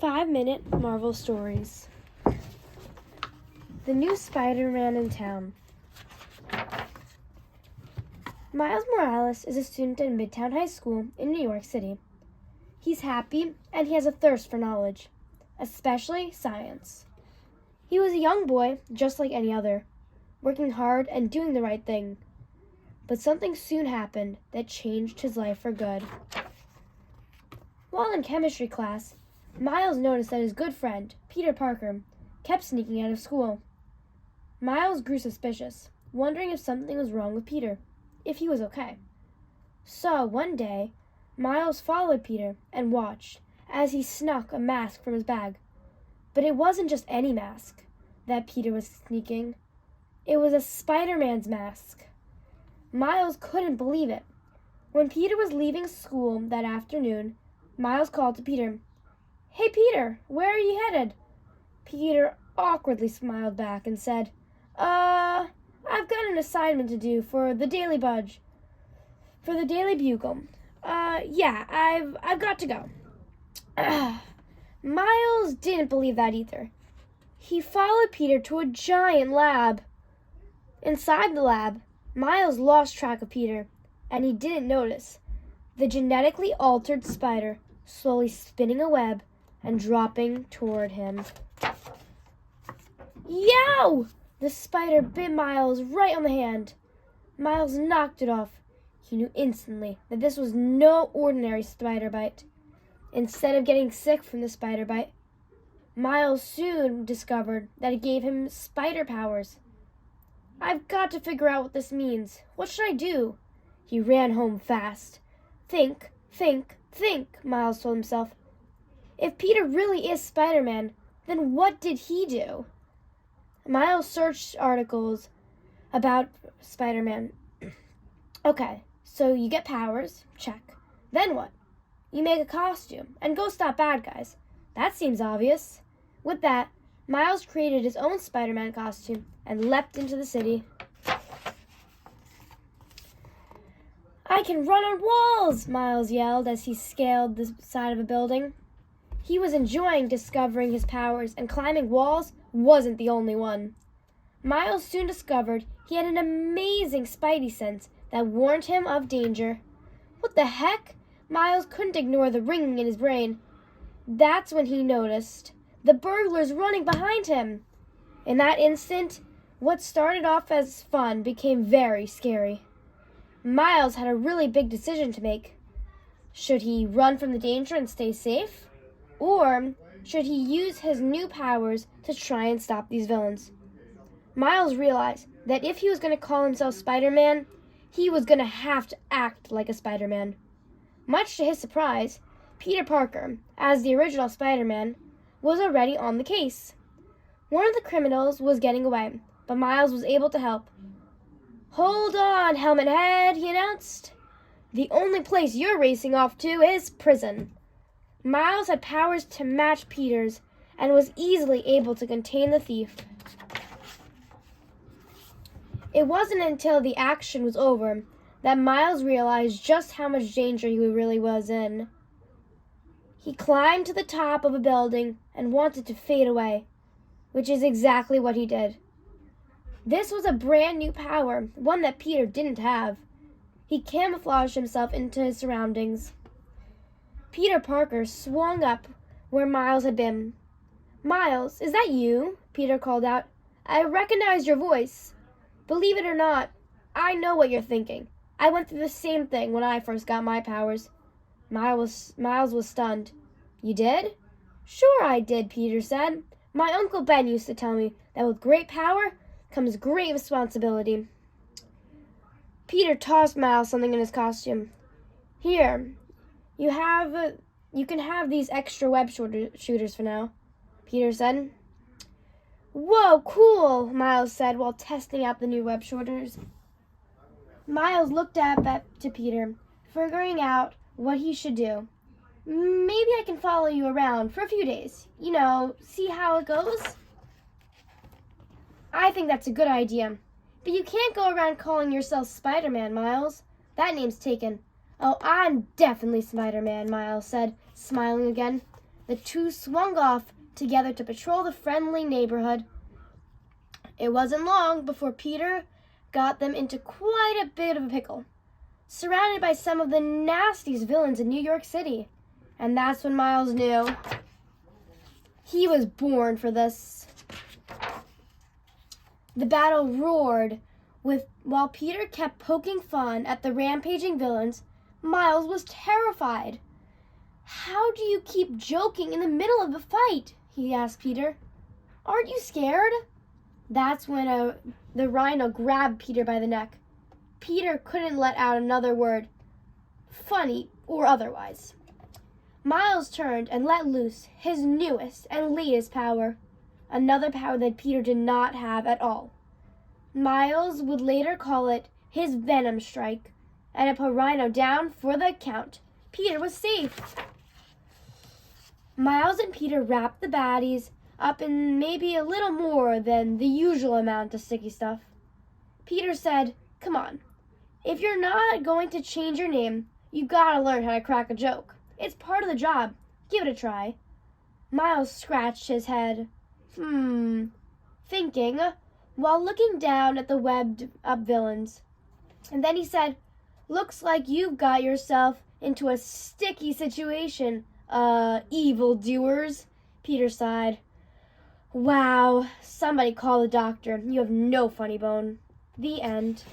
5-minute Marvel Stories. The new Spider-Man in town. Miles Morales is a student at Midtown High School in New York City. He's happy and he has a thirst for knowledge, especially science. He was a young boy just like any other, working hard and doing the right thing. But something soon happened that changed his life for good. While in chemistry class, Miles noticed that his good friend, Peter Parker, kept sneaking out of school. Miles grew suspicious, wondering if something was wrong with Peter, if he was okay. So one day, Miles followed Peter and watched as he snuck a mask from his bag. But it wasn't just any mask that Peter was sneaking. It was a Spider-Man's mask. Miles couldn't believe it. When Peter was leaving school that afternoon, Miles called to Peter. "Hey, Peter, where are you headed?" Peter awkwardly smiled back and said, I've got an assignment to do for the Daily Bugle. Yeah, I've got to go." Miles didn't believe that either. He followed Peter to a giant lab. Inside the lab, Miles lost track of Peter, and he didn't notice the genetically altered spider slowly spinning a web and dropping toward him. Yow! The spider bit Miles right on the hand. Miles knocked it off. He knew instantly that this was no ordinary spider bite. Instead of getting sick from the spider bite, Miles soon discovered that it gave him spider powers. "I've got to figure out what this means. What should I do?" He ran home fast. Think, Miles told himself. If Peter really is Spider-Man, then what did he do? Miles searched articles about Spider-Man. Okay, so you get powers, check. Then what? You make a costume and go stop bad guys. That seems obvious. With that, Miles created his own Spider-Man costume and leapt into the city. "I can run on walls!" Miles yelled as he scaled the side of a building. He was enjoying discovering his powers, and climbing walls wasn't the only one. Miles soon discovered he had an amazing spidey sense that warned him of danger. What the heck? Miles couldn't ignore the ringing in his brain. That's when he noticed the burglars running behind him. In that instant, what started off as fun became very scary. Miles had a really big decision to make. Should he run from the danger and stay safe? Or should he use his new powers to try and stop these villains? Miles realized that if he was going to call himself Spider-Man, he was going to have to act like a Spider-Man. Much to his surprise, Peter Parker, as the original Spider-Man, was already on the case. One of the criminals was getting away, but Miles was able to help. "Hold on, Helmet Head," he announced. "The only place you're racing off to is prison." Miles had powers to match Peter's and was easily able to contain the thief. It wasn't until the action was over that Miles realized just how much danger he really was in. He climbed to the top of a building and wanted to fade away, which is exactly what he did. This was a brand new power, one that Peter didn't have. He camouflaged himself into his surroundings. Peter Parker swung up where Miles had been. "Miles, is that you?" Peter called out. "I recognize your voice. Believe it or not, I know what you're thinking. I went through the same thing when I first got my powers." Miles was stunned. "You did?" "Sure I did," Peter said. "My Uncle Ben used to tell me that with great power comes great responsibility." Peter tossed Miles something in his costume. "Here, you can have these extra web shooters for now," Peter said. "Whoa, cool," Miles said while testing out the new web shooters. Miles looked up to Peter, figuring out what he should do. "Maybe I can follow you around for a few days. See how it goes?" "I think that's a good idea. But you can't go around calling yourself Spider-Man, Miles. That name's taken." "Oh, I'm definitely Spider-Man," Miles said, smiling again. The two swung off together to patrol the friendly neighborhood. It wasn't long before Peter got them into quite a bit of a pickle, surrounded by some of the nastiest villains in New York City. And that's when Miles knew he was born for this. The battle roared. While Peter kept poking fun at the rampaging villains, Miles was terrified. "How do you keep joking in the middle of the fight?" he asked Peter. "Aren't you scared?" That's when the rhino grabbed Peter by the neck. Peter couldn't let out another word, funny or otherwise. Miles turned and let loose his newest and latest power, another power that Peter did not have at all. Miles would later call it his Venom Strike, and it put Rhino down for the count. Peter was safe. Miles and Peter wrapped the baddies up in maybe a little more than the usual amount of sticky stuff. Peter said, "Come on, if you're not going to change your name, you gotta learn how to crack a joke. It's part of the job. Give it a try." Miles scratched his head. Thinking, while looking down at the webbed up villains. And then he said, "Looks like you've got yourself into a sticky situation, evildoers." Peter sighed. "Wow, somebody call the doctor. You have no funny bone." The end.